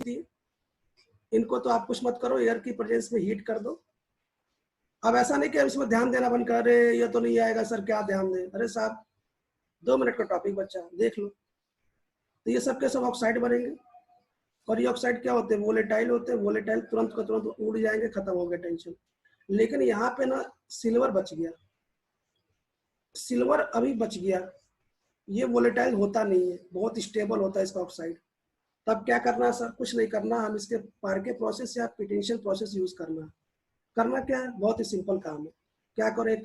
होती है, इनको तो आप कुछ मत करो, एयर की प्रेजेंस में हीट कर दो। अब ऐसा नहीं कि अब इसमें ध्यान देना बंद कर रहे, ये तो नहीं आएगा सर, क्या ध्यान दें। अरे साहब 2 मिनट का टॉपिक बच्चा, देख लो। तो ये सब के सब ऑक्साइड बनेंगे, और ये ऑक्साइड क्या होते हैं, वोलेटाइल होते हैं। वोलेटाइल तुरंत का तुरंत उड़ जाएंगे, खत्म हो गया टेंशन। लेकिन यहाँ पे ना सिल्वर बच गया, सिल्वर अभी बच गया। ये वोलेटाइल होता नहीं है, बहुत स्टेबल होता है इसका ऑक्साइड। तब क्या करना है सर, कुछ नहीं करना, हम इसके पार्के प्रोसेस या पिटेंशियल प्रोसेस यूज करना। करना क्या है, बहुत ही सिंपल काम है। क्या करो, एक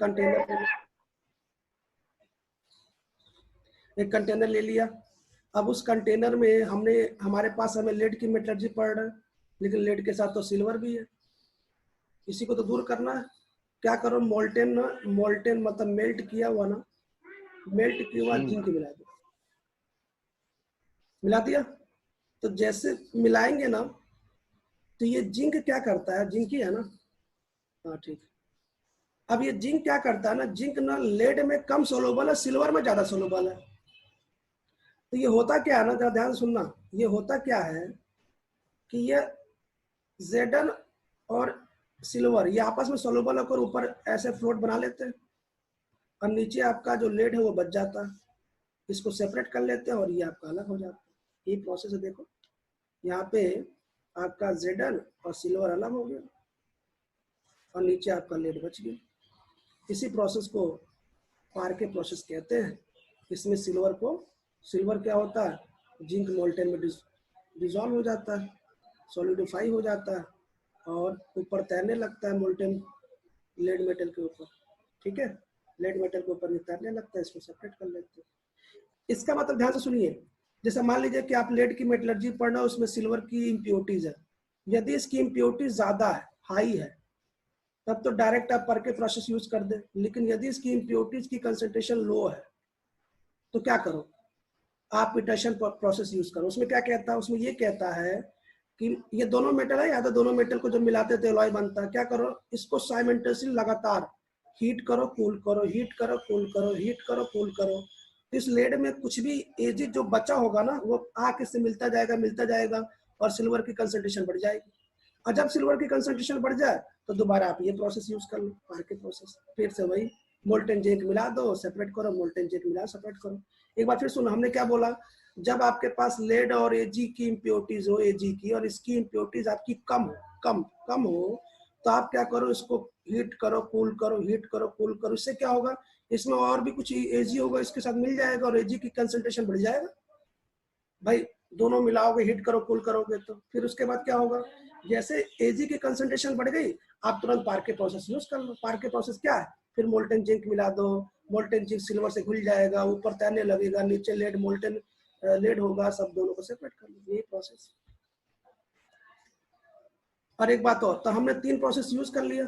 कंटेनर ले लिया। अब उस कंटेनर में हमारे पास हमें लेड की मेटलर्जी पड़ रहा है, लेकिन लेड के साथ तो सिल्वर भी है, इसी को तो दूर करना है। क्या करो, मोल्टेन मतलब मेल्ट किया हुआ ना, मेल्ट किया हुआ जिंक मिला दिया। तो जैसे मिलाएंगे ना, तो ये जिंक क्या करता है, जिंक ही है ना, हाँ ठीक। अब ये जिंक क्या करता है ना, जिंक ना लेड में कम सोलुबल है, सिल्वर में ज्यादा सोलुबल है। तो ये होता क्या है ना, जरा ध्यान सुनना, ये होता क्या है कि ये जेडन और सिल्वर ये आपस में सोलुबल होकर ऊपर ऐसे फ्लोट बना लेते हैं, और नीचे आपका जो लेड है वो बच जाता है। इसको सेपरेट कर लेते हैं और ये आपका अलग हो जाता है। ये प्रोसेस है, देखो यहाँ पे आपका जेडन और सिल्वर अलग हो गया, और नीचे आपका लेड बच गया। इसी प्रोसेस को पार्के प्रोसेस कहते हैं। इसमें सिल्वर क्या होता है, जिंक मोल्टेन में डिजॉल्व हो जाता है, सॉलिडिफाई हो जाता है, और ऊपर तैरने लगता है मोल्टेन लेड मेटल के ऊपर। ठीक है, लेड मेटल के ऊपर तैरने लगता है, इसको सेपरेट कर लेते हैं। इसका मतलब ध्यान से सुनिए, जैसे मान लीजिए कि आप लेड की मेटलर्जी पढ़ रहे हो, उसमें सिल्वर की इम्प्योरिटीज है। यदि इसकी इम्प्योरिटीज ज्यादा है, हाई है, तब तो डायरेक्ट आप परके प्रोसेस यूज कर दे। लेकिन यदि इसकी इम्प्योरिटीज की कंसेंट्रेशन लो है, तो क्या करो, आप पिटेशन प्रोसेस यूज करो। उसमें क्या कहता है, उसमें ये कहता है कि ये दोनों मेटल है, या तो दोनों मेटल को जब मिलाते थे एलॉय बनता है। क्या करो, इसको साइमल्टेनियसली लगातार हीट करो, कूल करो, हीट करो, कूल करो, हीट करो, कूल करो। इस लेड में कुछ भी एजी जो बचा होगा ना, वो आके इससे मिलता जाएगा, और सिल्वर की कंसेंट्रेशन बढ़ जाएगी। और जब सिल्वर की कंसेंट्रेशन बढ़ जाए, तो दोबारा आप ये प्रोसेस यूज कर लो, पार्के प्रोसेस। फिर से वही मोल्टेन जिंक मिला दो, सेपरेट करो, मोल्टेन जिंक मिला, सेपरेट करो। एक बार फिर सुनो, हमने क्या बोला, जब आपके पास लेड और एजी की इम्प्योरिटीज हो, एजी की और इसकी इम्प्योरिटीज आपकी कम हो, तो आप क्या करो, इसको हीट करो, कूल करो, हीट करो, कूल करो। इससे क्या होगा, इसमें और भी कुछ एजी होगा, इसके साथ मिल जाएगा, और एजी की कंसेंट्रेशन बढ़ जाएगा। भाई दोनों मिलाओगे, हीट करो, कूल करोगे, तो फिर उसके बाद क्या होगा, जैसे एजी की कंसेंट्रेशन बढ़ गई, आप तुरंत पार्के प्रोसेस यूज कर लो। पार्के प्रोसेस क्या है, फिर मोल्टेन जिंक मिला दो, मोल्टेन जिंक सिल्वर से घुल जाएगा, ऊपर तैरने लगेगा, नीचे लेड मोल्टेन लेड होगा, सब दोनों को सेपरेट कर लो, यही प्रोसेस। और एक बात और, तो हमने 3 प्रोसेस यूज कर लिया।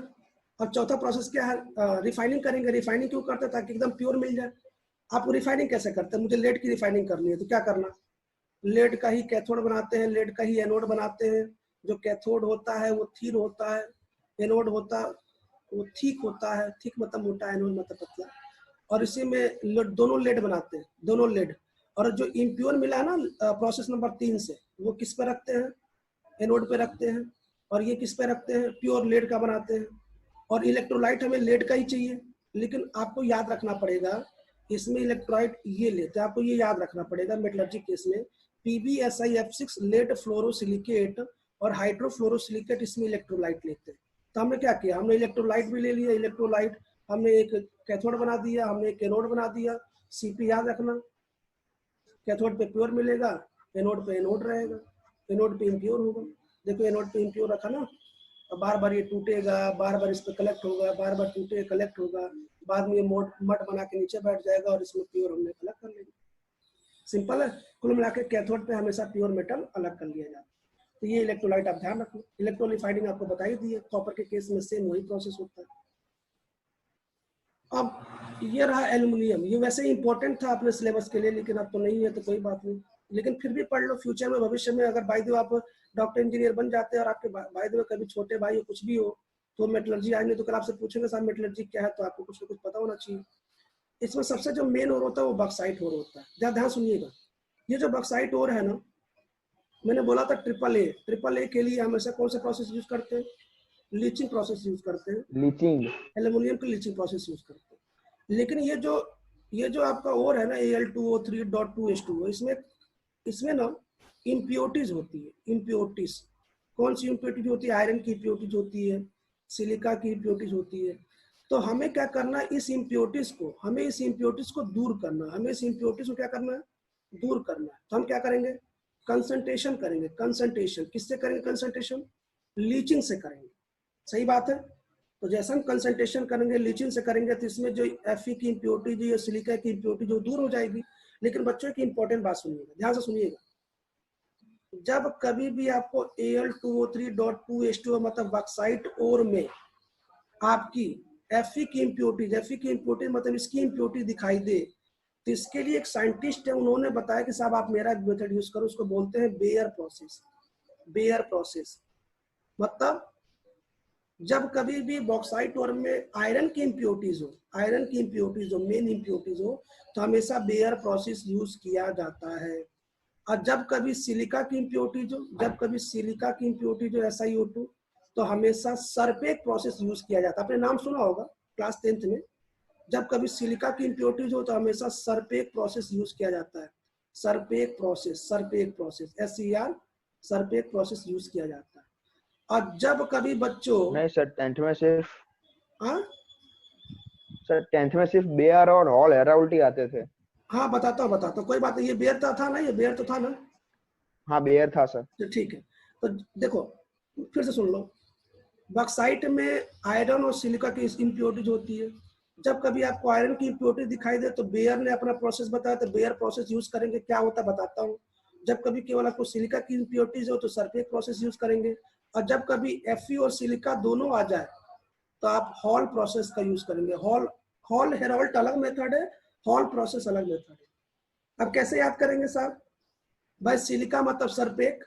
अब चौथा प्रोसेस क्या है, रिफाइनिंग करेंगे। रिफाइनिंग क्यों करते हैं, ताकि एकदम प्योर मिल जाए। आप रिफाइनिंग कैसे करते हैं, मुझे लेड की रिफाइनिंग करनी है, तो क्या करना, लेड का ही कैथोड बनाते हैं, लेड का ही एनोड बनाते हैं। जो कैथोड होता है वो थिन होता है, एनोड होता वो थिक होता है, थिक मतलब मोटा, एनोड मतलब पतला। और इसी में दोनों लेड बनाते हैं, दोनों लेड। और जो इम्प्योर मिला है ना प्रोसेस नंबर 3 से, वो किस पे रखते हैं, एनोड पे रखते हैं। और ये किस पे रखते हैं, प्योर लेड का बनाते हैं। और इलेक्ट्रोलाइट हमें लेड का ही चाहिए, लेकिन आपको याद रखना पड़ेगा, इसमें इलेक्ट्रोलाइट ये लेते हैं, आपको ये याद रखना पड़ेगा मेटलर्जी केस में, PbSiF6 लेड फ्लोरोसिलिकेट और हाइड्रोफ्लोरोसिलिकेट इसमें इलेक्ट्रोलाइट लेते हैं। तो हमने क्या किया, हमने इलेक्ट्रोलाइट भी ले लिया, इलेक्ट्रोलाइट हमने एक कैथोड बना दिया, हमने एक एनोड बना दिया। Cp याद रखना, कैथोड पे प्योर मिलेगा, एनोड पे एनोड रहेगा, एनोड पे इम्प्योर होगा। देखो एनोड पे इम्प्योर रखा ना, बार बार ये टूटेगा, बार बार इस पे कलेक्ट होगा, बार बार टूटे कलेक्ट होगा, बाद में ये मट बना के नीचे बैठ जाएगा, और इसमें प्योर हमने अलग कर लेंगे। सिंपल है। कुल मिला के कैथोड पे हमेशा प्योर मेटल अलग कर लिया जाता है। तो ये इलेक्ट्रोलाइट आप ध्यान रखो। इलेक्ट्रोलिफाइडिंग आपको बताई दी है, कॉपर के केस में सेम वही प्रोसेस होता है। अब ये रहा एल्यूमिनियम, ये वैसे ही इंपॉर्टेंट था अपने सिलेबस के लिए, लेकिन अब तो नहीं है, तो कोई बात नहीं, लेकिन फिर भी पढ़ लो। फ्यूचर में, भविष्य में अगर बाय द वे आप डॉक्टर इंजीनियर बन जाते हैं, और आपके बाय द वे कभी छोटे भाई हो कुछ भी हो, तो मेटलर्जी आज नहीं तो कल आपसे पूछेंगे साहब मेटलर्जी क्या है, तो आपको कुछ ना कुछ पता होना चाहिए। इसमें सबसे जो मेन ओर होता है वो बॉक्साइट ओर होता है। ध्यान सुनिएगा, ये जो बॉक्साइट ओर है ना, मैंने बोला था ट्रिपल ए के लिए हमेशा कौन सा प्रोसेस यूज करते हैं? लीचिंग प्रोसेस यूज करते हैं, लीचिंग, एल्यूमिनियम की लीचिंग प्रोसेस यूज करते हैं। लेकिन ये जो आपका और है ना Al2O3.2H2O, इसमें ना इम्प्योरिटीज होती है। इम्प्योरिटीज कौन सी इम्प्योरिटीज होती है? आयरन की इम्प्योरिटीज होती है, सिलिका की इम्प्योरिटीज होती है। तो हमें क्या करना है, इस इम्प्योरिटीज को दूर करना है। हमें इस इम्प्योरिटीज को क्या करना है? दूर करना है। तो हम क्या करेंगे? कंसंट्रेशन करेंगे। कंसंट्रेशन किससे करेंगे? कंसंट्रेशन लीचिंग से करेंगे। सही बात है। तो जैसा हम कंसंट्रेशन करेंगे, लीचिंग से करेंगे, तो इसमें जो Fe की इम्प्योरिटी, जो सिलिका की इम्प्योरिटी जो दूर हो जाएगी। लेकिन बच्चों की इंपॉर्टेंट बात सुनिएगा, ध्यान से सुनिएगा। जब कभी भी आपको Al2O3.2H2O मतलब बॉक्साइट ओर में आपकी Fe की इम्प्योरिटी मतलब इसकी इम्प्योरिटी दिखाई दे, तो इसके लिए एक साइंटिस्ट है, उन्होंने बताया कि साहब आप मेरा मेथड यूज करो, उसको बोलते हैं बेयर प्रोसेस। बेयर प्रोसेस मतलब जब कभी भी बॉक्साइट ओर में आयरन की इम्प्योरिटीज हो, मेन इम्प्योरिटीज हो, तो हमेशा बेयर प्रोसेस यूज किया जाता है। और जब कभी सिलिका की इम्प्योरिटीज हो, SiO2, तो हमेशा सरपेक प्रोसेस यूज किया जाता है। आपने नाम सुना होगा क्लास 10th में। जब कभी सिलिका की इम्प्योरिटीज हो तो हमेशा सरपेक प्रोसेस यूज किया जाता है। सरपेक प्रोसेस SER, सरपेक प्रोसेस यूज किया जाता है। और जब कभी बच्चों नहीं सर, टेंथ में सिर्फ हाँ बेयर और हॉल हेराल्टी आते थे। हाँ बताता हूँ, कोई बात नहीं। ये बेयर था ना, ये बेयर तो था ना। हाँ बेयर था सर। तो ठीक है। तो देखो फिर से सुन लो। बॉक्साइट में आयरन और सिलिका की इम्प्योरिटीज होती है। जब कभी आपको आयरन की इम्प्योरिटी दिखाई दे तो बेयर ने अपना प्रोसेस बताया, तो बेयर प्रोसेस यूज करेंगे। क्या होता है बताता हूँ। जब कभी केवल आपको सिलिका की इम्प्योरिटीज हो तो सरफेस प्रोसेस यूज करेंगे। और जब कभी Fe और सिलिका दोनों आ जाए तो आप हॉल प्रोसेस का यूज करेंगे। हॉल हेराल्ट अलग मेथड है, हॉल प्रोसेस अलग मेथड है। अब कैसे याद करेंगे साहब? भाई सिलिका मतलब सरपेक,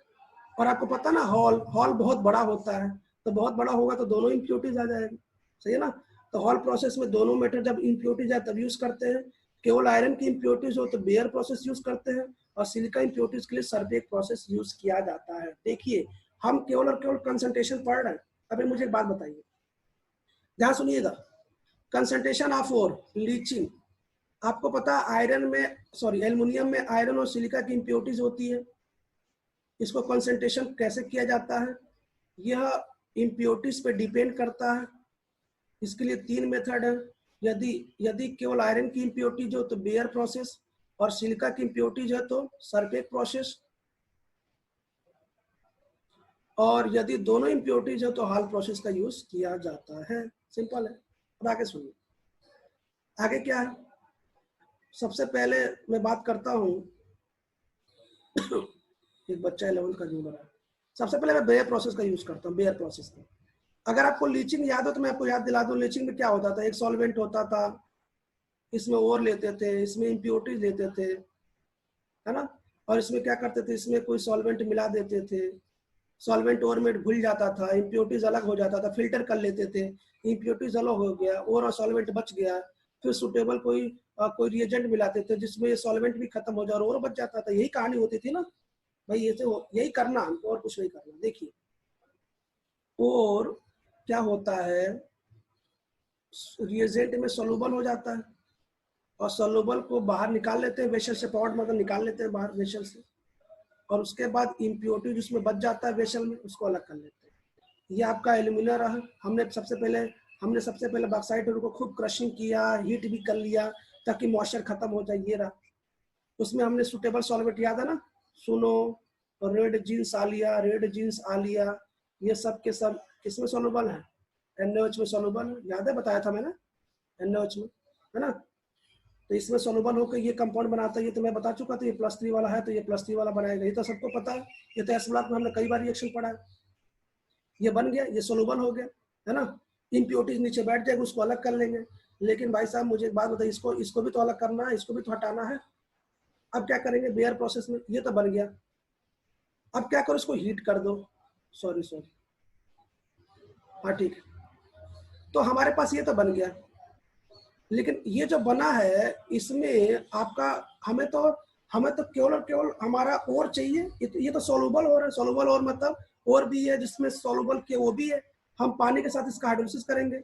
और आपको पता ना हॉल हॉल बहुत बड़ा होता है, तो बहुत बड़ा होगा तो दोनों इम्प्योरिटीज आ जाएगी। सही है ना। तो हॉल प्रोसेस में दोनों मेथड जब इम्प्योरिटीज आए तब यूज करते हैं। केवल आयरन की इम्प्योरिटीज हो तो बेयर प्रोसेस यूज करते हैं, और सिलिका इम्प्योरिटीज के लिए सरपेक प्रोसेस यूज किया जाता है। देखिए हम केवल और केवल कंसंट्रेशन पढ़ रहे हैं। अभी मुझे एक बात बताइए, ध्यान सुनिएगा। कंसंट्रेशन ऑफ और लीचिंग, आपको पता आयरन में एल्युमिनियम में आयरन और सिलिका की इम्प्योरिटीज होती है। इसको कंसंट्रेशन कैसे किया जाता है? यह इम्प्योरिटीज पे डिपेंड करता है। इसके लिए 3 मेथड है। यदि यदि केवल आयरन की इम्प्योरिटीज हो तो बेयर प्रोसेस, और सिलिका की इम्प्योरिटीज है तो सरपेक प्रोसेस, और यदि दोनों इम्प्योरिटीज हो तो हॉल प्रोसेस का यूज किया जाता है। सिंपल है। अब आगे सुनिए, आगे क्या है। सबसे पहले मैं बात करता हूँ एक बच्चा 11th का जूनियर है। सबसे पहले मैं बेयर प्रोसेस का यूज करता हूँ, बेयर प्रोसेस का। अगर आपको लीचिंग याद हो तो मैं आपको याद दिला दूं, लीचिंग में क्या होता था? एक सॉल्वेंट होता था, इसमें ओर लेते थे, इसमें इम्प्योरिटीज लेते थे, है ना। और इसमें क्या करते थे, इसमें कोई सॉल्वेंट मिला देते थे, सॉल्वेंट ओर में घुल जाता था, इम्प्योरिटीज अलग हो जाता था, फिल्टर कर लेते थे, इम्प्योरिटीज अलग हो गया, और सॉल्वेंट बच गया, फिर सुटेबल कोई रिएजेंट मिलाते थे जिसमें ये सॉल्वेंट भी खत्म हो जाए और बच जाता था। यही कहानी होती थी ना भाई। यही करना हमको, और कुछ नहीं करना। देखिए और क्या होता है, रिएजेंट में सोलूबल हो जाता है, और सोलूबल को बाहर निकाल लेते हैं वेसल से, पॉट मतलब निकाल लेते हैं बाहर वेसल से, और उसके बाद इम्प्योरिटी जिसमें बच जाता है वेसल में उसको अलग कर लेते हैं। ये आपका एल्यूमिना रहा। हमने सबसे पहले बॉक्साइट को खूब क्रशिंग किया, हीट भी कर लिया ताकि मॉइस्चर खत्म हो जाए। ये रहा। उसमें हमने सुटेबल सॉल्वेंट, याद है ना, सुनो, रेड जीन्स आलिया, ये सब के सब किसमें सोलूबल है? NaOH में सोलूबल है। याद है, बताया था मैंने, NaOH में, है ना। तो इसमें सोलूबल होकर ये कंपाउंड बनाता है। ये तो मैं बता चुका था, ये +3 वाला है तो ये +3 वाला बनाएगा, ये तो सबको पता है। ये तो एस ब्लॉक में हमने कई बार रिएक्शन पढ़ा है। ये बन गया, ये सोलूबल हो गया, है ना। इम्प्योरिटीज नीचे बैठ जाएगी, उसको अलग कर लेंगे। लेकिन भाई साहब मुझे एक बात बताइए, इसको भी तो अलग करना है, इसको भी तो हटाना है। अब क्या करेंगे बेयर प्रोसेस में? ये तो बन गया। अब क्या करो, इसको हीट कर दो। सॉरी, हाँ ठीक है। तो हमारे पास ये तो बन गया, लेकिन ये जो बना है इसमें आपका हमें तो केवल और केवल हमारा और चाहिए। ये तो सोलूबल और है, सोलूबल और मतलब और भी है जिसमें सोलूबल के वो भी है। हम पानी के साथ इसका हाइड्रोलिसिस करेंगे,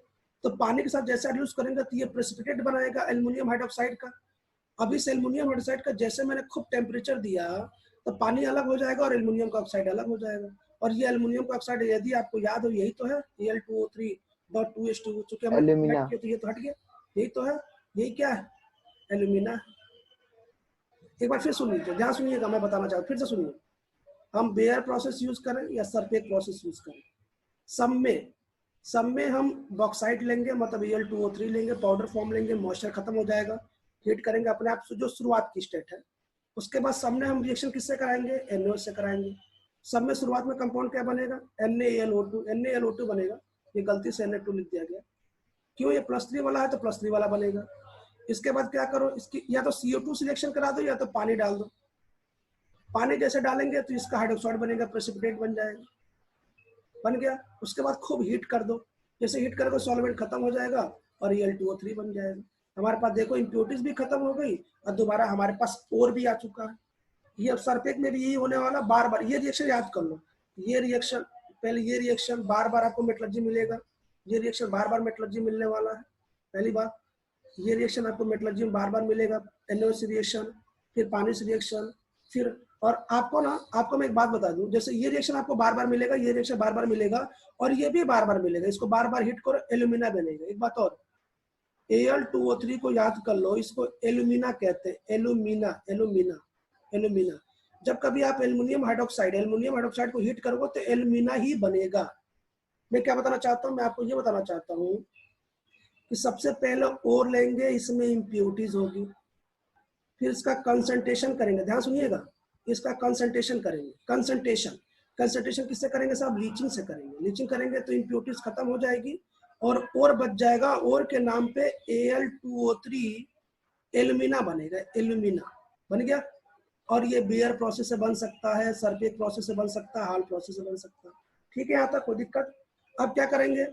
तो पानी के साथ जैसे हाइड्रोलिसिस करेंगे तो ये प्रेसिपिटेट बनाएगा एल्युमिनियम हाइड्रोक्साइड का। अब इस एल्युमिनियम हाइड्रोक्साइड का जैसे मैंने खूब टेम्परेचर दिया तो पानी अलग हो जाएगा और एल्युमिनियम का ऑक्साइड अलग हो जाएगा। और ये एल्युमिनियम का ऑक्साइड यदि आपको याद हो यही तो है Al2O3.2H2, चूंकि हमने एल्यूमिना। किया तो ये तो हट गया, यही तो है। यही क्या है? एल्यूमिना। एक बार फिर सुन लीजिए, ध्यान सुनिएगा, मैं बताना चाहता हूँ, फिर से सुनिए। हम बेयर प्रोसेस यूज करें या सरपेक प्रोसेस यूज करें, सब में हम बॉक्साइट लेंगे, मतलब Al2O3 लेंगे, पाउडर फॉर्म लेंगे, मॉइस्चर खत्म हो जाएगा, हीट करेंगे अपने आप से, जो शुरुआत की स्टेट है। उसके बाद सब में हम रिएक्शन किससे कराएंगे? NaOH से कराएंगे। सब में शुरुआत में कंपाउंड क्या बनेगा? NaLO2 बनेगा। ये गलती से Na2 लिख दिया गया, क्यों? ये +3 वाला है तो +3 वाला बनेगा। इसके बाद क्या करो, इसकी या तो CO2 सिलेक्शन करा दो या तो पानी डाल दो। पानी जैसे डालेंगे तो इसका हाइड्रोक्साइड बनेगा, प्रेसिपिटेट बन जाएगा, बन गया। उसके बाद खूब हीट कर दो, जैसे हीट करोगे सॉल्वेंट खत्म हो जाएगा और Al2O3 बन जाएगा। हमारे पास देखो इम्प्योरिटीज भी खत्म हो गई और दोबारा हमारे पास और भी आ चुका है। ये अब सरपेक में भी यही होने वाला, बार बार ये रिएक्शन याद कर लो। ये रिएक्शन पहले, ये रिएक्शन बार बार आपको मेटलर्जी मिलेगा, ये रिएक्शन बार बार मेटलर्जी मिलने वाला है, पहली बात। ये रिएक्शन आपको मेटलर्जी में बार बार मिलेगा, NaOH रिएक्शन, फिर पानी से रिएक्शन, फिर। और आपको ना, आपको मैं एक बात बता दूं, जैसे ये रिएक्शन आपको बार बार मिलेगा, ये रिएक्शन बार बार मिलेगा और ये भी बार बार मिलेगा, इसको बार बार हिट करो, एल्यूमिना बनेगा। एक बात और, Al2O3 को याद कर लो, इसको एल्यूमिना कहते हैं, एल्यूमिना, एल्यूमिना, एल्यूमिना। जब कभी आप एल्युमिनियम हाइड्रोक्साइड को हीट करोगे तो एल्यूमिना ही बनेगा। मैं क्या बताना चाहता हूँ, मैं आपको ये बताना चाहता हूँ कि सबसे पहले ओर लेंगे, इसमें इम्प्योरिटीज होगी, फिर इसका कंसंट्रेशन करेंगे, ध्यान सुनिएगा, इसका कंसंट्रेशन करेंगे। कंसंट्रेशन किससे करेंगे साहब? लीचिंग से करेंगे। लीचिंग करेंगे तो इम्प्योरिटीज खत्म हो जाएगी और बच जाएगा। और के नाम पे Al2O3 एल्यूमिना बनेगा, एल्यूमिना बन गया। और ये बेयर प्रोसेस से बन सकता है, सरपेक प्रोसेस से बन सकता है, हॉल प्रोसेस से बन सकता है। ठीक है, यहाँ तक कोई दिक्कत? अब क्या करेंगे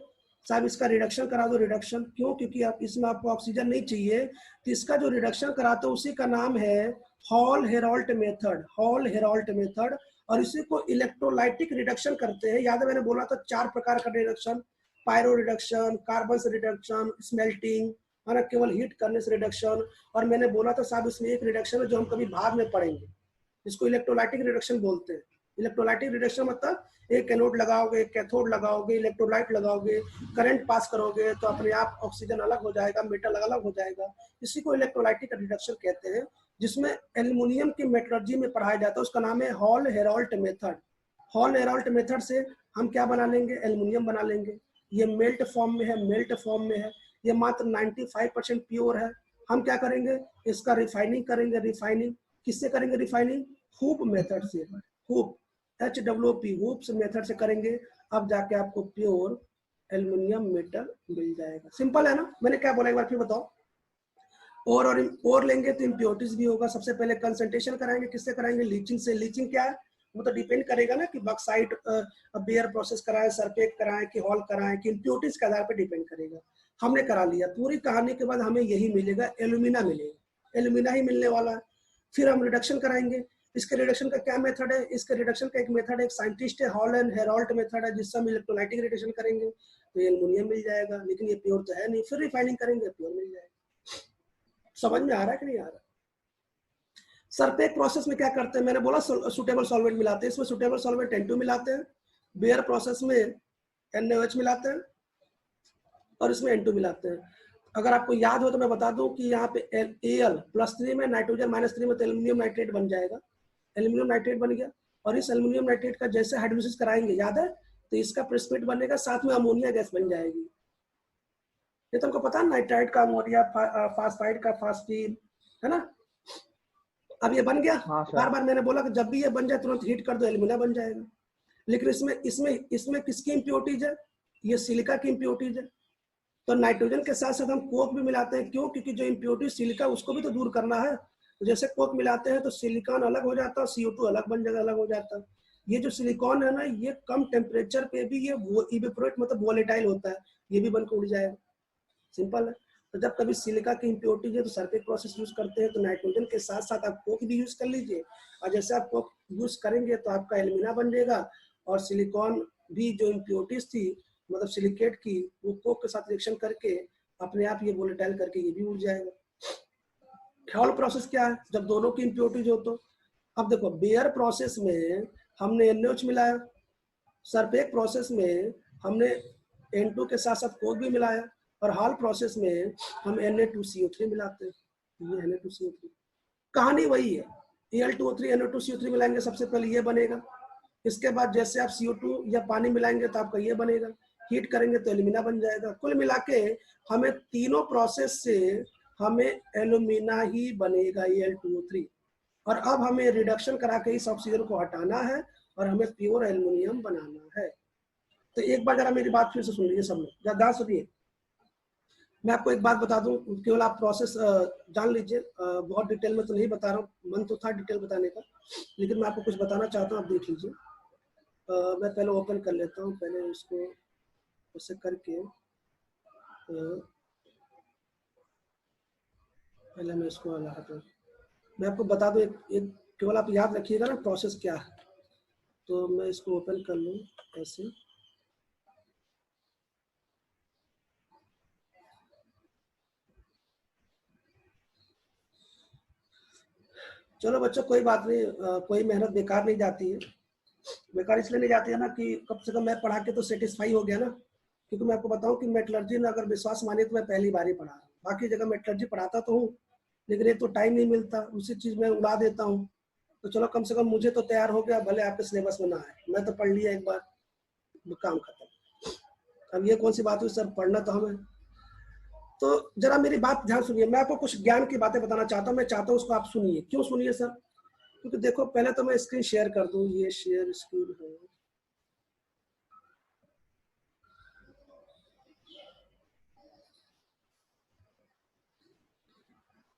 साहब, इसका रिडक्शन करा दो। रिडक्शन क्यों? क्योंकि आप इसमें आपको ऑक्सीजन नहीं चाहिए, तो इसका जो रिडक्शन कराते हो उसी का नाम है हॉल हेराल्ट मेथड, हॉल हेराल्ट मेथड। और इसी को इलेक्ट्रोलाइटिक रिडक्शन करते हैं। याद है मैंने बोला था 4 प्रकार का रिडक्शन, पायरो रिडक्शन, कार्बन से रिडक्शन, स्मेल्टिंग, है ना, केवल हीट करने से रिडक्शन। और मैंने बोला था साहब इसमें एक रिडक्शन है जो हम कभी बाद में पढ़ेंगे, इसको इलेक्ट्रोलाइटिक रिडक्शन बोलते हैं। इलेक्ट्रोलाइटिक रिडक्शन मतलब एक एनोड लगाओगे, कैथोड लगाओगे, इलेक्ट्रोलाइट लगाओगे, करंट पास करोगे तो अपने आप ऑक्सीजन अलग हो जाएगा, मेटल अलग हो जाएगा। इसी को इलेक्ट्रोलाइटिक रिडक्शन कहते हैं, जिसमें एल्युमिनियम की मेटलर्जी में पढ़ाया जाता है। उसका नाम है हॉल हेराल्ट मेथड। हॉल हेराल्ट मेथड से हम क्या बना लेंगे? एल्युमिनियम बना लेंगे। ये मेल्ट फॉर्म में है, मेल्ट फॉर्म में है, ये मात्र 95% प्योर है। हम क्या करेंगे? इसका रिफाइनिंग करेंगे। रिफाइनिंग किससे करेंगे? रिफाइनिंग हूप मेथड से, हूप, HWP, हूप मेथड से करेंगे। अब जाके आपको प्योर एल्युमिनियम मेटल मिल जाएगा। सिंपल है ना? मैंने क्या बोला एक बार फिर बताओ। और लेंगे तो इम्प्योरिटीज भी होगा। सबसे पहले कंसंट्रेशन कराएंगे, किससे कराएंगे? लीचिंग से। लीचिंग क्या है? वो तो डिपेंड करेगा ना कि बॉक्साइट बेयर प्रोसेस कराएं, सरपेक कराएं कि हॉल कराएं, कि इम्प्योरिटीज के आधार पर डिपेंड करेगा। हमने करा लिया, पूरी कहानी के बाद हमें यही मिलेगा, एल्यूमिना मिलेगा, एल्यूमिना ही मिलने वाला है। फिर हम रिडक्शन कराएंगे। इसके रिडक्शन का क्या मेथड है? इसके रिडक्शन का एक मेथड है, एक साइंटिस्ट है, हॉल एंड हेराल्ट मेथड है, जिससे हम इलेक्ट्रोलाइटिक रिडक्शन करेंगे तो एल्युमिनियम मिल जाएगा, लेकिन ये प्योर तो है नहीं। फिर रिफाइनिंग करेंगे, प्योर मिल जाएगा। समझ में आ रहा है कि नहीं आ रहा? सरपेक प्रोसेस में क्या करते हैं? मैंने बोला सुटेबल सॉल्वेंट मिलाते हैं। इसमें सुटेबल सॉल्वेंट N2 मिलाते हैं, बेयर प्रोसेस में NaOH मिलाते हैं और इसमें N2 मिलाते हैं। अगर आपको याद हो तो मैं बता दूं कि यहाँ पे Al+3 में, नाइट्रोजन -3 में, तो एल्युमिनियम नाइट्रेट बन जाएगा। एल्युमिनियम नाइट्रेट बन गया और इस एल्युमिनियम नाइट्रेट का जैसे हाइड्रोलिसिस कराएंगे, याद है, तो इसका प्रेसिपिटेट बनेगा, साथ में अमोनिया गैस बन जाएगी। ये तुमको पता है, नाइट्राइट का अमोनिया, फास्फाइड का फास्फीन, है ना? अब ये बन गया। हाँ बार सर। बार मैंने बोला कि जब भी ये बन जाए तुरंत हीट कर दो, एल्युमिना बन जाएगा। लेकिन इसमें किसकी इम्प्योरिटीज है? ये सिलिका की इम्प्योरिटीज है। तो नाइट्रोजन के साथ साथ हम कोक भी मिलाते हैं। क्यों? क्योंकि जो इम्प्योरिटी सिलिका, उसको भी तो दूर करना है। तो जैसे कोक मिलाते हैं तो सिलिकॉन अलग हो जाता है, CO2 अलग बन जाएगा, अलग हो जाता है। ये जो सिलिकॉन है ना, ये कम टेम्परेचर पे भी ये इवेपोरेट, मतलब वोलेटाइल होता है, ये भी बनकर उड़ जाएगा। सिंपल है। तो जब कभी सिलिका की इम्प्योरिटी है तो सल्फेट प्रोसेस यूज करते हैं, तो नाइट्रोजन के साथ साथ आप कोक भी यूज कर लीजिए, और जैसे आप कोक यूज करेंगे तो आपका एल्यूमिना बन जाएगा, और सिलिकॉन भी जो इम्प्योरिटीज थी मतलब सिलिकेट की, वो कोक के साथ रिएक्शन करके अपने आप ये वोलेटाइल करके ये भी उड़ जाएगा। हॉल प्रोसेस क्या है, जब दोनों की इम्प्योरिटीज हो तो, अब देखो बेयर प्रोसेस में हमने NaOH मिलाया, सल्फेट प्रोसेस में हमने N2 के साथ साथ कोक भी मिलाया, और हॉल प्रोसेस में हम Na2CO3 मिलाते हैं, ये Na2CO3। कहानी वही है, Al2O3 NO2CO3 मिलाएंगे सबसे पहले ये बनेगा, इसके बाद जैसे आप CO2 या पानी मिलाएंगे तो आपका ये बनेगा, हीट करेंगे तो एल्यूमिना बन जाएगा। कुल मिला के हमें तीनों प्रोसेस से हमें एल्यूमिना ही बनेगा Al2O3, और अब हमें रिडक्शन करा के इस ऑक्सीजन को हटाना है और हमें प्योर एल्यूमिनियम बनाना है। तो एक बार जरा मेरी बात फिर से सुन लीजिए सब लोग, जरा सुनिए। मैं आपको एक बात बता दूं, केवल आप प्रोसेस जान लीजिए, बहुत डिटेल में तो नहीं बता रहा हूँ, मन तो था डिटेल बताने का, लेकिन मैं आपको कुछ बताना चाहता हूँ, आप देख लीजिए। मैं पहले ओपन कर लेता हूँ, पहले इसको ऐसे करके पहले मैं इसको हटाता हूँ। मैं आपको बता दूं, एक केवल आप याद रखिएगा ना प्रोसेस क्या है। तो मैं इसको ओपन कर लूँ ऐसे, चलो बच्चों कोई बात नहीं, कोई मेहनत बेकार नहीं जाती है। बेकार इसलिए नहीं जाती है ना कि कम से कम मैं पढ़ा के तो सेटिस्फाई हो गया ना, क्योंकि मैं आपको बताऊं कि मेटलर्जी में अगर विश्वास मानिए तो मैं पहली बार ही पढ़ा रहा हूँ, बाकी जगह मेटलर्जी पढ़ाता तो हूँ, लेकिन एक तो टाइम नहीं मिलता, उसी चीज में उड़ा देता हूँ। तो चलो कम से कम मुझे तो तैयार हो गया, भले आपके सिलेबस में ना आए, मैं तो पढ़ लिया एक बार, काम खत्म। अब ये कौन सी बात हुई सर, पढ़ना तो हमें। तो जरा मेरी बात ध्यान सुनिए, मैं आपको कुछ ज्ञान की बातें बताना चाहता हूँ, मैं चाहता हूँ उसको आप सुनिए। क्यों सुनिए सर, क्योंकि देखो पहले तो मैं स्क्रीन शेयर कर दूं, ये शेयर स्क्रीन है।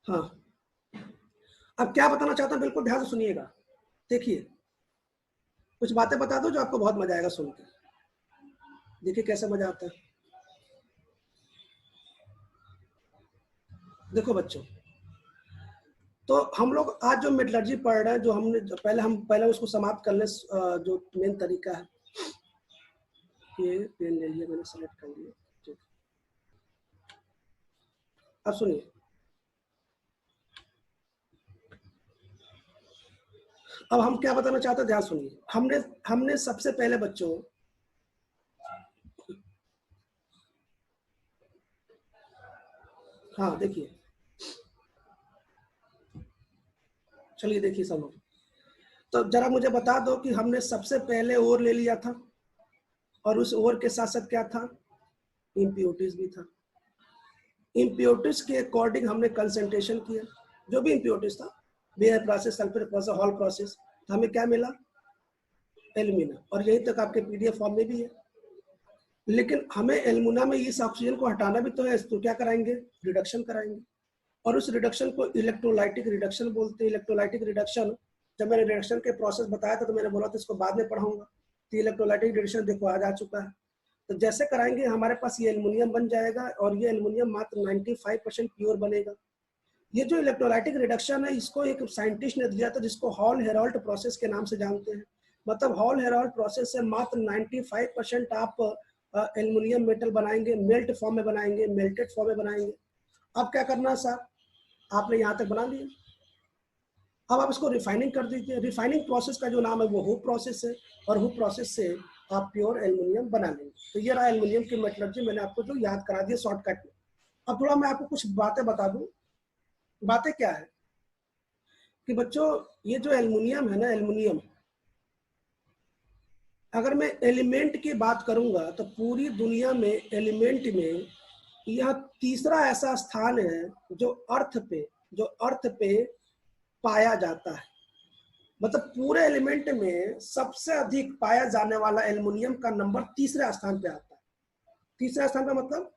हाँ, अब क्या बताना चाहता हूँ बिल्कुल ध्यान से सुनिएगा। देखिए कुछ बातें बता दो जो आपको बहुत मजा आएगा सुन के, देखिए कैसे मजा आता है। देखो बच्चों, तो हम लोग आज जो मेटलर्जी पढ़ रहे हैं, जो हमने पहले उसको समाप्त कर ले, जो मेन तरीका है, ये पेन ले लिया मैंने, सेलेक्ट कर लिया। अब सुनिए, अब हम क्या बताना चाहते हैं, ध्यान सुनिए। हमने सबसे पहले बच्चों, हाँ देखिए, चलिए देखिए सब लोग, तो जरा मुझे बता दो कि हमने सबसे पहले ओर ले लिया था, और उस ओर के साथ साथ क्या था, इम्प्योरिटीज भी था। इम्प्योरिटीज के अकॉर्डिंग हमने कंसंट्रेशन किया, जो भी इम्प्योरिटीज था, bear process, sulphate process, hall process, तो हमें क्या मिला, एल्यूमिना, और यही तक आपके PDF फॉर्म में भी है। लेकिन हमें एल्यूमिना में इस ऑक्सीजन को हटाना भी तो है, तो क्या कराएंगे, रिडक्शन कराएंगे, और उस रिडक्शन को इलेक्ट्रोलाइटिक रिडक्शन बोलते हैं। इलेक्ट्रोलाइटिक रिडक्शन, जब मैंने रिडक्शन के प्रोसेस बताया था तो मैंने बोला था इसको बाद में पढ़ाऊंगा। तो इलेक्ट्रोलाइटिक रिडक्शन देखो आज आ चुका है। तो जैसे कराएंगे हमारे पास ये एल्युमिनियम बन जाएगा, और ये एल्युमिनियम मात्र 95% प्योर बनेगा। ये जो इलेक्ट्रोलाइटिक रिडक्शन है, इसको एक साइंटिस्ट ने दिया था जिसको हॉल हेराल्ड प्रोसेस के नाम से जानते हैं। मतलब हॉल हेराल्ड प्रोसेस से मात्र 95% आप एल्युमिनियम मेटल बनाएंगे, मेल्ट फॉर्म में बनाएंगे, मेल्टेड फॉर्म में बनाएंगे। अब क्या करना है साहब, आपने यहाँ तक बना लिया, अब आप इसको रिफाइनिंग कर दीजिए। रिफाइनिंग प्रोसेस का जो नाम है वो हुक प्रोसेस है, और हुक प्रोसेस से आप प्योर एल्युमिनियम बना लेंगे। तो ये रहा एल्युमिनियम की मेटलर्जी, मैंने आपको जो याद करा दिया शॉर्टकट में। अब थोड़ा मैं आपको कुछ बातें बता दूं। बातें क्या है कि बच्चों, ये जो एल्युमिनियम है ना, एल्युमिनियम, अगर मैं एलिमेंट की बात करूंगा तो पूरी दुनिया में एलिमेंट में यह तीसरा ऐसा स्थान है जो अर्थ पे पाया जाता है। मतलब पूरे एलिमेंट में सबसे अधिक पाया जाने वाला एल्युमिनियम का नंबर तीसरे स्थान पे आता है। तीसरे स्थान पे मतलब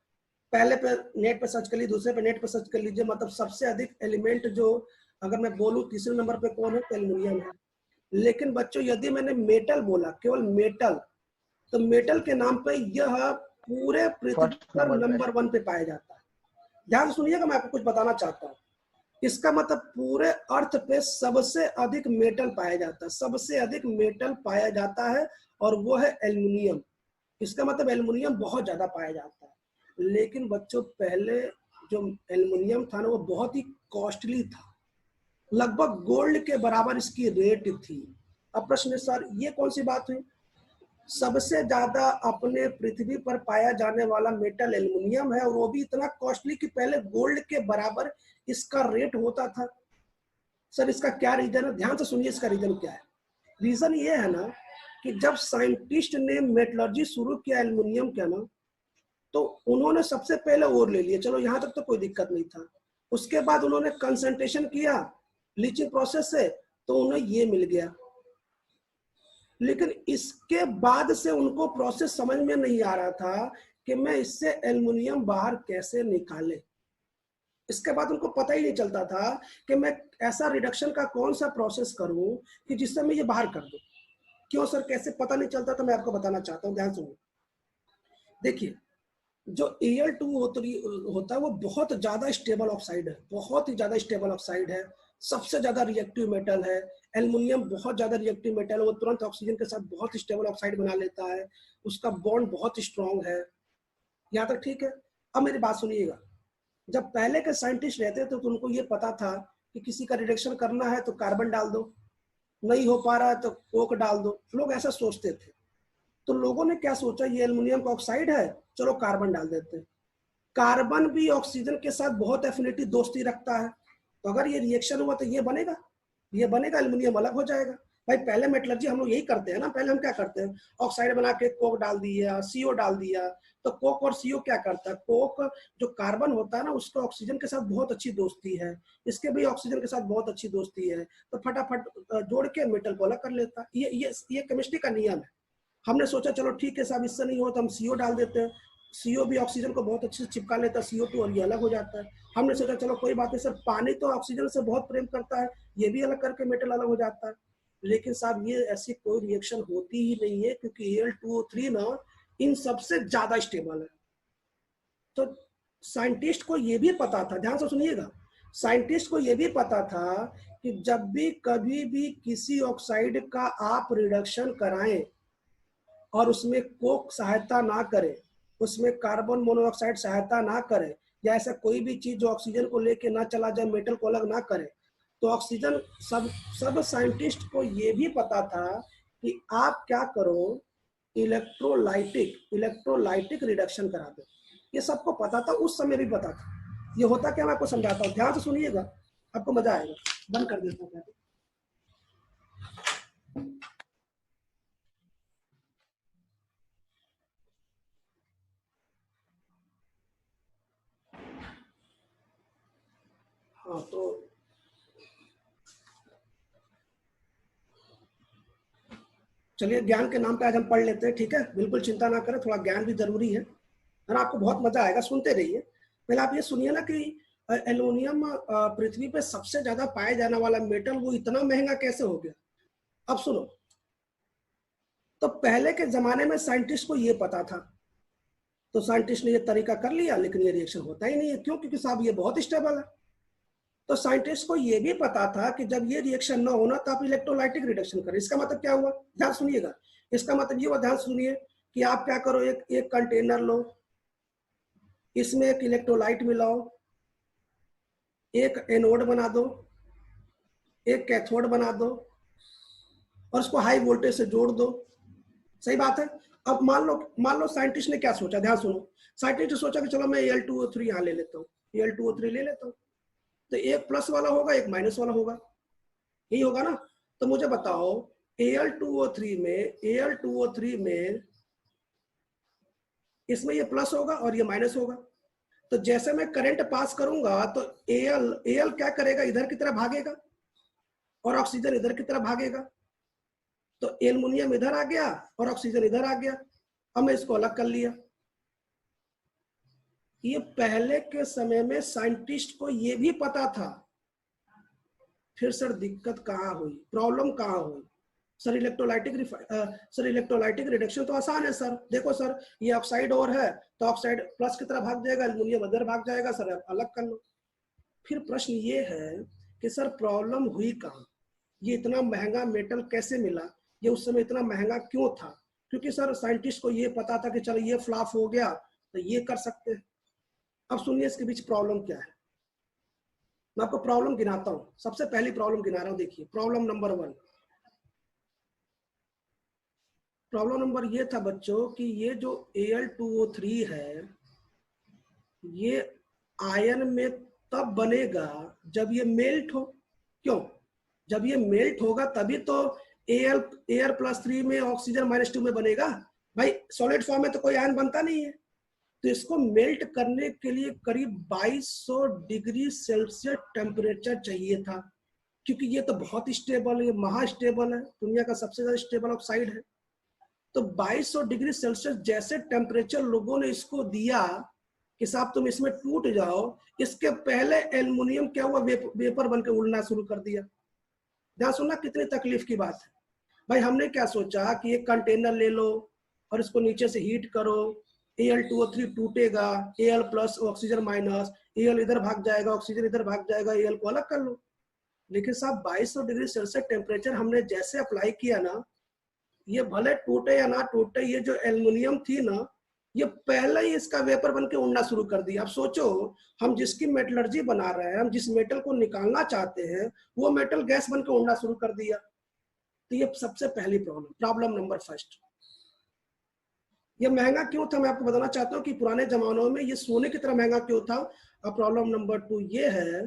पहले पे नेट पे सर्च कर लीजिए, दूसरे पे नेट पे सर्च कर लीजिए, मतलब सबसे अधिक एलिमेंट जो, अगर मैं बोलूं तीसरे नंबर पे कौन है, तो एल्युमिनियम है। लेकिन बच्चों यदि मैंने मेटल बोला, केवल मेटल, तो मेटल के नाम पे यह पूरे पृथ्वी फर्स्ट पर नंबर पे। नंबर 1 पे पाया जाता है। ध्यान से सुनिएगा, मैं आपको कुछ बताना चाहता हूँ। इसका मतलब पूरे अर्थ पे सबसे अधिक मेटल पाया जाता है, सबसे अधिक मेटल पाया जाता है, और वो है एल्युमिनियम। इसका मतलब एल्युमिनियम बहुत ज्यादा पाया जाता है। लेकिन बच्चों, पहले जो एल्युमिनियम था ना, वो बहुत ही कॉस्टली था, लगभग गोल्ड के बराबर इसकी रेट थी। अब प्रश्न है, सर ये कौन सी बात हुई? सबसे ज्यादा अपने पृथ्वी पर पाया जाने वाला मेटल एल्युमिनियम है, और वो भी इतना कॉस्टली कि पहले गोल्ड के बराबर इसका रेट होता था। सर इसका क्या रीजन है? ध्यान से सुनिए, इसका रीजन क्या है। रीजन ये है ना कि जब साइंटिस्ट ने मेटलर्जी शुरू किया एल्युमिनियम का ना, तो उन्होंने सबसे पहले ओर ले लिया, चलो यहां तक तो कोई दिक्कत नहीं था। उसके बाद उन्होंने कंसंट्रेशन किया लीचिंग प्रोसेस से, तो उन्हें ये मिल गया। लेकिन इसके बाद से उनको प्रोसेस समझ में नहीं आ रहा था कि मैं इससे एल्युमिनियम बाहर कैसे निकाले। इसके बाद उनको पता ही नहीं चलता था कि मैं ऐसा रिडक्शन का कौन सा प्रोसेस करूं कि जिससे मैं ये बाहर कर दूं। क्यों सर, कैसे पता नहीं चलता था? मैं आपको बताना चाहता हूं, ध्यान सुनिए। देखिए, जो Al2O3 होता है वो बहुत ज्यादा स्टेबल ऑक्साइड है, बहुत ही ज्यादा स्टेबल ऑक्साइड है, सबसे ज्यादा रिएक्टिव मेटल है। एल्युमिनियम बहुत ज्यादा रिएक्टिव मेटल है, वो तुरंत ऑक्सीजन के साथ बहुत स्टेबल ऑक्साइड बना लेता है, उसका बॉन्ड बहुत स्ट्रांग है। यहाँ तक ठीक है। अब मेरी बात सुनिएगा, जब पहले के साइंटिस्ट रहते थे तो उनको ये पता था कि किसी का रिडक्शन करना है तो कार्बन डाल दो, नहीं हो पा रहा है तो कोक डाल दो, लोग ऐसा सोचते थे। तो लोगों ने क्या सोचा, ये एल्युमिनियम का ऑक्साइड है, चलो कार्बन डाल देते हैं। कार्बन भी ऑक्सीजन के साथ बहुत एफिनिटी, दोस्ती रखता है, तो अगर ये रिएक्शन हुआ तो ये बनेगा, ये बनेगा, एल्युमिनियम अलग हो जाएगा। भाई पहले मेटलर्जी हम लोग यही करते हैं ना, पहले हम क्या करते हैं, ऑक्साइड बना के कोक डाल दिया, सीओ डाल दिया। तो कोक और सीओ क्या करता है, कोक जो कार्बन होता है ना, उसको ऑक्सीजन के साथ बहुत अच्छी दोस्ती है, इसके भी ऑक्सीजन के साथ बहुत अच्छी दोस्ती है, तो फटाफट जोड़ के मेटल को अलग कर लेता है। ये केमिस्ट्री का नियम है। हमने सोचा चलो ठीक है साहब, इससे नहीं हो तो हम सीओ डाल देते हैं, सीओ भी ऑक्सीजन को बहुत अच्छे से चिपका लेता है, CO2, और ये अलग हो जाता है। हमने सोचा चलो कोई बात नहीं सर, पानी तो ऑक्सीजन से बहुत प्रेम करता है, ये भी अलग करके मेटल अलग हो जाता है। लेकिन साहब ये ऐसी कोई रिएक्शन होती ही नहीं है, क्योंकि Al2O3 ना इन सबसे ज्यादा स्टेबल है। तो साइंटिस्ट को ये भी पता था, ध्यान से सुनिएगा, साइंटिस्ट को ये भी पता था कि जब भी कभी भी किसी ऑक्साइड का आप रिडक्शन कराएं और उसमें कोक सहायता ना करे, उसमें कार्बन मोनोऑक्साइड सहायता ना करे, या ऐसा कोई भी चीज जो ऑक्सीजन को लेके ना चला जाए, मेटल को अलग ना करे, तो ऑक्सीजन सब साइंटिस्ट को ये भी पता था कि आप क्या करो, इलेक्ट्रोलाइटिक रिडक्शन करा दो। ये सबको पता था, उस समय भी पता था। ये होता क्या, मैं आपको समझाता हूँ, ध्यान से सुनिएगा, आपको मजा आएगा। बंद कर देता हूँ। हाँ तो चलिए, ज्ञान के नाम पे आज हम पढ़ लेते हैं, ठीक है, बिल्कुल चिंता ना करें, थोड़ा ज्ञान भी जरूरी है ना, आपको बहुत मजा आएगा, सुनते रहिए। पहले आप ये सुनिए ना कि एल्युमिनियम पृथ्वी पे सबसे ज्यादा पाया जाने वाला मेटल, वो इतना महंगा कैसे हो गया। अब सुनो, तो पहले के जमाने में साइंटिस्ट को ये पता था, तो साइंटिस्ट ने ये तरीका कर लिया, लेकिन ये रिएक्शन होता ही नहीं है। क्यों? क्योंकि साहब ये बहुत स्टेबल है। तो साइंटिस्ट को ये भी पता था कि जब ये रिएक्शन ना होना तो आप इलेक्ट्रोलाइटिक रिडक्शन करें। इसका मतलब क्या हुआ, ध्यान सुनिएगा, इसका मतलब ये हुआ, ध्यान सुनिए, कि आप क्या करो, एक कंटेनर लो, इसमें एक इलेक्ट्रोलाइट मिलाओ, एक एनोड बना दो, एक कैथोड बना दो, और उसको हाई वोल्टेज से जोड़ दो। सही बात है। अब मान लो साइंटिस्ट ने क्या सोचा, ध्यान सुनो, साइंटिस्ट ने सोचा कि चलो मैं Al2O3 यहाँ ले लेता हूँ, Al2O3 ले लेता हूँ, तो एक प्लस वाला होगा, एक माइनस वाला होगा, यही होगा ना। तो मुझे बताओ, Al2O3 में इसमें ये प्लस होगा और ये माइनस होगा। तो जैसे मैं करंट पास करूंगा तो Al क्या करेगा, इधर की तरफ भागेगा, और ऑक्सीजन इधर की तरफ भागेगा। तो एल्युमिनियम इधर आ गया और ऑक्सीजन इधर आ गया। अब मैं इसको अलग कर लिया। ये पहले के समय में साइंटिस्ट को ये भी पता था। फिर सर दिक्कत कहाँ हुई, प्रॉब्लम कहाँ हुई? सर इलेक्ट्रोलाइटिक रिडक्शन तो आसान है सर। देखो सर, ये ऑक्साइड और है तो ऑक्साइड प्लस की तरफ भाग जाएगा, एल्युमिनियम अदर भाग जाएगा सर, अलग कर लो। फिर प्रश्न ये है कि सर प्रॉब्लम हुई कहाँ, ये इतना महंगा मेटल कैसे मिला, ये उस समय इतना महंगा क्यों था? क्योंकि सर साइंटिस्ट को ये पता था कि चलो ये फ्लॉप हो गया तो ये कर सकते हैं। अब सुनिए इसके बीच प्रॉब्लम क्या है। मैं आपको प्रॉब्लम गिनाता हूं, सबसे पहली प्रॉब्लम गिना रहा हूं। देखिए प्रॉब्लम नंबर 1, प्रॉब्लम नंबर ये था बच्चों कि ये जो Al2O3 है ये आयन में तब बनेगा जब ये मेल्ट हो। क्यों? जब ये मेल्ट होगा तभी तो Al+3 में ऑक्सीजन -2 में बनेगा। भाई सॉलिड फॉर्म में तो कोई आयन बनता नहीं है। तो इसको मेल्ट करने के लिए करीब 2200 डिग्री सेल्सियस टेम्परेचर चाहिए था, क्योंकि ये तो बहुत स्टेबल है, महा स्टेबल है, दुनिया का सबसे ज्यादा स्टेबल ऑक्साइड है। तो 2200 डिग्री सेल्सियस जैसे टेम्परेचर लोगों ने इसको दिया कि साहब तुम इसमें टूट जाओ, इसके पहले एल्युमिनियम क्या हुआ, वेपर बनकर उड़ना शुरू कर दिया। ध्यान सुनना कितनी तकलीफ की बात है। भाई हमने क्या सोचा कि एक कंटेनर ले लो और इसको नीचे से हीट करो, Al2O3 टूटेगा, Al plus oxygen minus, Al इधर भाग जाएगा, ऑक्सीजन इधर भाग जाएगा, Al को अलग कर लो। लेकिन साहब 2200 डिग्री सेल्सियस टेम्परेचर हमने जैसे अप्लाई किया ना, ये भले टूटे या ना टूटे, ये जो एल्युमिनियम थी ना ये पहले ही इसका वेपर बन के उड़ना शुरू कर दिया। अब सोचो हम जिसकी मेटलर्जी बना रहे हैं, हम जिस मेटल को निकालना चाहते हैं, वो मेटल गैस बन के उड़ना शुरू कर दिया। तो ये सबसे पहली प्रॉब्लम, प्रॉब्लम नंबर फर्स्ट। ये महंगा क्यों था मैं आपको बताना चाहता हूँ कि पुराने जमानों में ये सोने की तरह महंगा क्यों था। अब प्रॉब्लम नंबर 2 ये है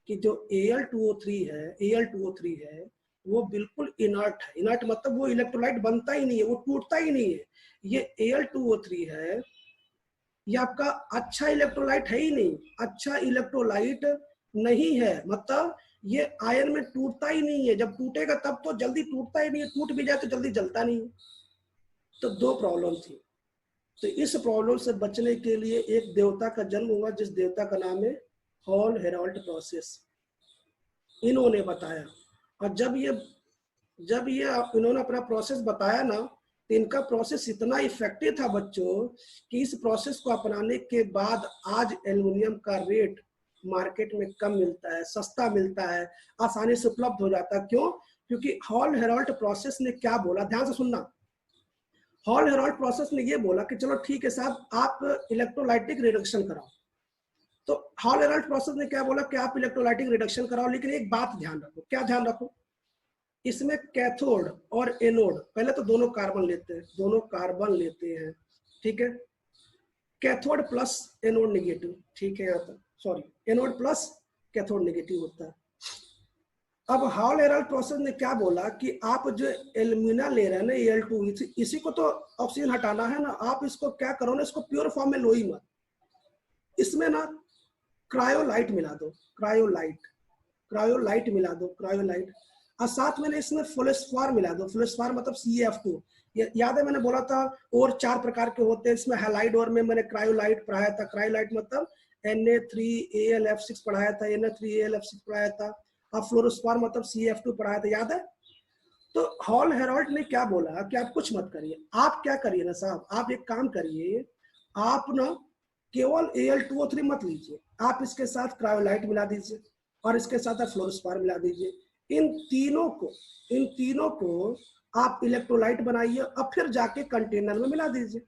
कि जो Al2O3 है वो बिल्कुल इनर्ट है। इनर्ट मतलब वो इलेक्ट्रोलाइट बनता ही नहीं है, वो टूटता ही नहीं है। ये Al2O3 है, ये आपका अच्छा इलेक्ट्रोलाइट है ही नहीं, अच्छा इलेक्ट्रोलाइट नहीं है, मतलब ये आयन में टूटता ही नहीं है। जब टूटेगा तब तो जल्दी टूटता ही नहीं है, टूट भी जाए तो जल्दी जलता नहीं है। तो 2 प्रॉब्लम थी। तो इस प्रॉब्लम से बचने के लिए एक देवता का जन्म हुआ, जिस देवता का नाम है हॉल हेराल्ड प्रोसेस। इन्होंने बताया, और जब ये इन्होंने अपना प्रोसेस बताया ना, तो इनका प्रोसेस इतना इफेक्टिव था बच्चों कि इस प्रोसेस को अपनाने के बाद आज एल्युमिनियम का रेट मार्केट में कम मिलता है, सस्ता मिलता है, आसानी से उपलब्ध हो जाता है। क्यों? क्योंकि हॉल हेराल्ड प्रोसेस ने क्या बोला, ध्यान से सुनना। हॉल हेराल्ड प्रोसेस ने ये बोला कि चलो ठीक है साहब, आप इलेक्ट्रोलाइटिक रिडक्शन कराओ। तो हॉल हेराल्ड प्रोसेस ने क्या बोला कि आप इलेक्ट्रोलाइटिक रिडक्शन कराओ, लेकिन एक बात ध्यान रखो। क्या ध्यान रखो? इसमें कैथोड और एनोड, पहले तो दोनों कार्बन लेते हैं, ठीक है। कैथोड प्लस एनोड नेगेटिव, ठीक है, यहाँ तक sorry, anode plus cathode negative होता है। अब हॉल हेराल्ड प्रोसेस ने क्या बोला कि आप जो एल्यूमिना ले रहे हैं ना Al2, इसी को तो ऑक्सीजन हटाना है ना, आप इसको क्या करो ना, इसको प्योर फॉर्म में लो ही मत, इसमें ना क्रायोलाइट मिला दो, क्रायोलाइट मिला दो, क्रायोलाइट। और साथ में इसमें फ्लोस्फार मिला दो, फ्लोस्फार मतलब CF2। याद है मैंने बोला था और 4 प्रकार के होते हैं, इसमें हैलाइड और में मैंने क्रायोलाइट पढ़ाया था। क्रायोलाइट मतलब Na3Al(F6) पढ़ाया था, Na3Al(F6) पढ़ाया था, और फ्लोरोस्फार मतलब CF2 पढ़ाया था, याद है। तो हॉल हेराल्ड ने क्या बोला कि आप कुछ मत करिए, आप क्या करिए ना साहब, आप एक काम करिए, आप ना केवल Al2O3 मत लीजिए, आप इसके साथ क्रायोलाइट मिला दीजिए और इसके साथ आप फ्लोरोस्फार मिला दीजिए। इन तीनों को आप इलेक्ट्रोलाइट बनाइए और फिर जाके कंटेनर में मिला दीजिए।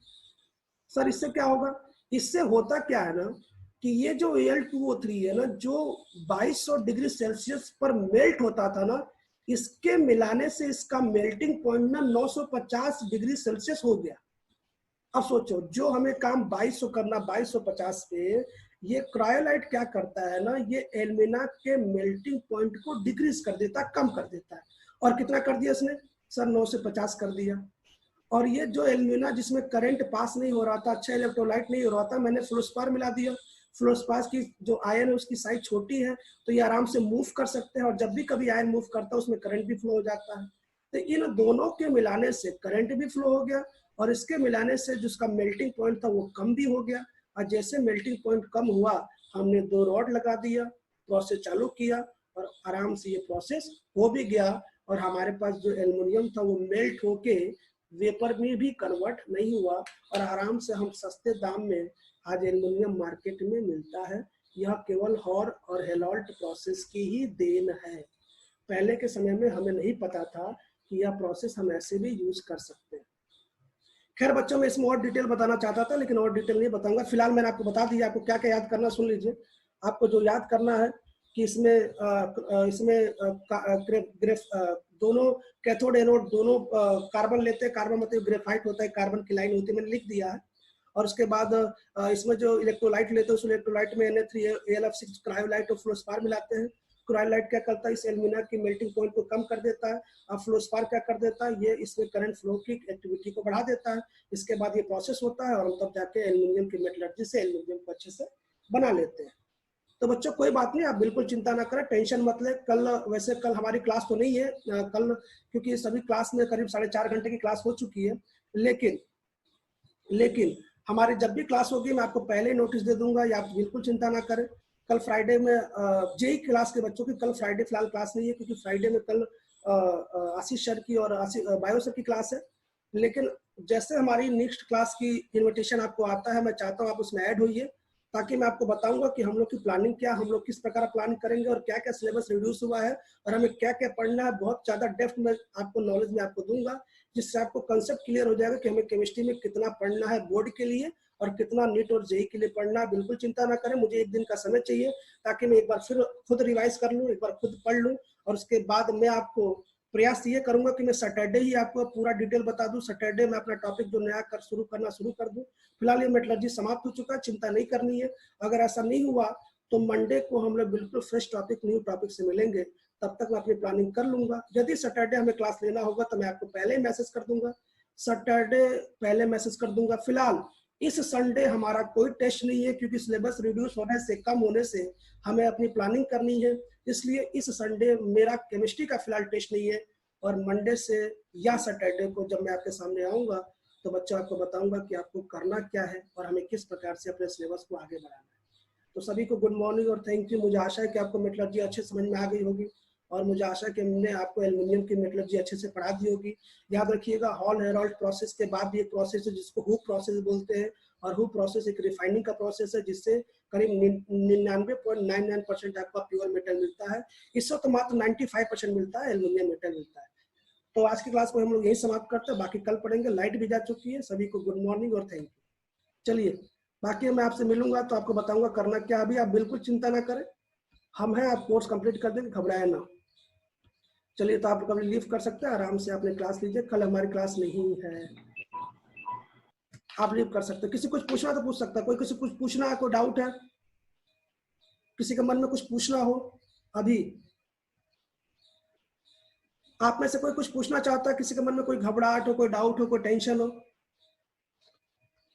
सर इससे क्या होगा? इससे होता क्या है ना कि ये जो Al2O3 है ना, जो 2200 डिग्री सेल्सियस पर मेल्ट होता था ना, इसके मिलाने से इसका मेल्टिंग पॉइंट ना 950 डिग्री सेल्सियस हो गया। अब सोचो, जो हमें काम 2200 करना 2250 पे, ये क्रायोलाइट क्या करता है ना, ये एल्यूमिना के मेल्टिंग पॉइंट को डिक्रीज कर देता है, कम कर देता है। और कितना कर दिया इसने? सर 9 से 50 कर दिया। और ये जो एल्यूमिना जिसमें करंट पास नहीं हो रहा था, अच्छा इलेक्ट्रोलाइट नहीं हो रहा था, मैंने फ्लोस्पार मिला दिया। फ्लोस्पार की जो आयन है उसकी साइज छोटी है, तो ये आराम से मूव कर सकते हैं, और जब भी कभी आयन मूव करता है उसमें करंट भी फ्लो हो जाता है। तो इन दोनों के मिलाने से करंट भी फ्लो हो गया, और इसके मिलाने से जिसका मेल्टिंग पॉइंट था वो कम भी हो गया। और जैसे मेल्टिंग पॉइंट कम हुआ, हमने 2 रॉड लगा दिया, प्रोसेस चालू किया, और आराम से ये प्रोसेस हो भी गया। और हमारे पास जो एल्युमिनियम था वो मेल्ट होके वेपर में भी कन्वर्ट नहीं हुआ और आराम से हम सस्ते दाम में आज एल्युमिनियम मार्केट में मिलता है। यह केवल हॉर और हेलॉल्ट प्रोसेस की ही देन है। पहले के समय में हमें नहीं पता था कि यह प्रोसेस हम ऐसे भी यूज कर सकते हैं। खैर बच्चों, मैं इसमें और डिटेल बताना चाहता था लेकिन और डिटेल नहीं बताऊंगा। फिलहाल मैंने आपको बता दिया आपको क्या क्या याद करना। सुन लीजिए, आपको जो याद करना है कि इसमें दोनों कैथोड एनोड दोनों कार्बन लेते हैं। कार्बन मतलब ग्रेफाइट होता है, कार्बन की लाइन होती है, मैंने लिख दिया है। और उसके बाद इसमें जो इलेक्ट्रोलाइट लेते हैं उस इलेक्ट्रोलाइट में Na3AlF6 क्रायोलाइट और फ्लोस्पार मिलाते हैं। क्रायोलाइट क्या करता है, इस एल्यूमिना की मेल्टिंग पॉइंट को कम कर देता है। अब फ्लोस्पार क्या कर देता है, ये इसमें करंट फ्लो की एक्टिविटी को बढ़ा देता है। इसके बाद ये प्रोसेस होता है और हम तब जाके एल्यूमिनियम की मेटलर्जी से एल्यूमिनियम को अच्छे से बना लेते हैं। तो बच्चों कोई बात नहीं, आप बिल्कुल चिंता ना करें, टेंशन मत ले। वैसे कल हमारी क्लास तो नहीं है कल, क्योंकि सभी क्लास में करीब 4.5 घंटे की क्लास हो चुकी है। लेकिन हमारी जब भी क्लास होगी मैं आपको पहले ही नोटिस दे दूंगा, या आप बिल्कुल चिंता ना करें। कल फ्राइडे में जेई क्लास के बच्चों की कल फ्राइडे फिलहाल क्लास नहीं है, क्योंकि फ्राइडे में कल आशीष सर की और बायो सर की क्लास है। लेकिन जैसे हमारी नेक्स्ट क्लास की इन्विटेशन आपको आता है, मैं चाहता हूँ आप उसमें ऐड होइए, ताकि मैं आपको बताऊंगा कि हम लोग की प्लानिंग क्या, हम लोग किस प्रकार प्लान करेंगे और क्या क्या सिलेबस रिड्यूस हुआ है और हमें क्या क्या पढ़ना है। बहुत ज्यादा डेप्थ में आपको नॉलेज में आपको दूंगा, जिससे आपको कंसेप्ट क्लियर हो जाएगा कि हमें केमिस्ट्री में कितना पढ़ना है बोर्ड के लिए और कितना नीट और जेई के लिए पढ़ना है। बिल्कुल चिंता ना करें, मुझे एक दिन का समय चाहिए ताकि मैं एक बार फिर खुद रिवाइज कर लूँ, एक बार खुद पढ़ लूँ, और उसके बाद मैं आपको प्रयास ये करूंगा कि मैं सैटरडे ही आपको पूरा डिटेल बता दूं। सैटरडे में अपना टॉपिक जो नया शुरू कर दूं। फिलहाल ये मेटलर्जी समाप्त हो चुका है, चिंता नहीं करनी है। अगर ऐसा नहीं हुआ तो मंडे को हम लोग बिल्कुल फ्रेश टॉपिक, न्यू टॉपिक से मिलेंगे। तब तक मैं अपनी प्लानिंग कर लूंगा। यदि सैटरडे हमें क्लास लेना होगा तो मैं आपको पहले ही मैसेज कर दूंगा, सैटरडे पहले मैसेज कर दूंगा। फिलहाल इस संडे हमारा कोई टेस्ट नहीं है, क्योंकि सिलेबस रिड्यूस होने से, कम होने से हमें अपनी प्लानिंग करनी है। इसलिए इस संडे मेरा केमिस्ट्री का फिलहाल टेस्ट नहीं है, और मंडे से या सैटरडे को जब मैं आपके सामने आऊंगा तो बच्चों आपको बताऊंगा कि आपको करना क्या है और हमें किस प्रकार से अपने सिलेबस को आगे बढ़ाना है। तो सभी को गुड मॉर्निंग और थैंक यू। मुझे आशा है कि आपको मेटलर्जी अच्छे समझ में आ गई होगी, और मुझे आशा है कि हमने आपको एल्युमिनियम की मेटलर्जी अच्छे से पढ़ा दी होगी। याद रखिएगा, हॉल हेरॉल्ड प्रोसेस के बाद भी एक प्रोसेस है जिसको हुक प्रोसेस बोलते हैं, और हुक प्रोसेस एक रिफाइनिंग का प्रोसेस है जिससे करीब 99.99% आपका प्योर मेटल मिलता है। इस वक्त मात्र 95% मिलता है, एल्युमिनियम मेटल मिलता है। तो आज की क्लास को हम लोग यही समाप्त करते हैं, बाकी कल पढ़ेंगे। लाइट भी जा चुकी है। सभी को गुड मॉर्निंग और थैंक यू। चलिए, बाकी मैं आपसे मिलूंगा तो आपको बताऊंगा करना क्या। अभी आप बिल्कुल चिंता ना करें, हम हैं, आप कोर्स कंप्लीट कर देंगे, घबराए ना। चलिए, तो आप कभी लीव कर सकते हैं, आराम से अपने क्लास लीजिए। कल हमारी क्लास नहीं है, आप लीव कर सकते हैं। किसी कुछ पूछना तो पूछ सकता है, कोई किसी कुछ पूछना है, कोई डाउट है, किसी के मन में कुछ पूछना हो अभी, आप में से कोई कुछ पूछना चाहता है, किसी के मन में कोई घबराहट हो, कोई डाउट हो, कोई टेंशन हो,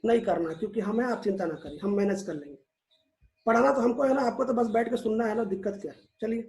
नहीं करना, क्योंकि हमें, आप चिंता ना करिए, हम मैनेज कर लेंगे। पढ़ाना तो हमको है ना, आपको तो बस बैठ के सुनना है ना, दिक्कत क्या है। चलिए।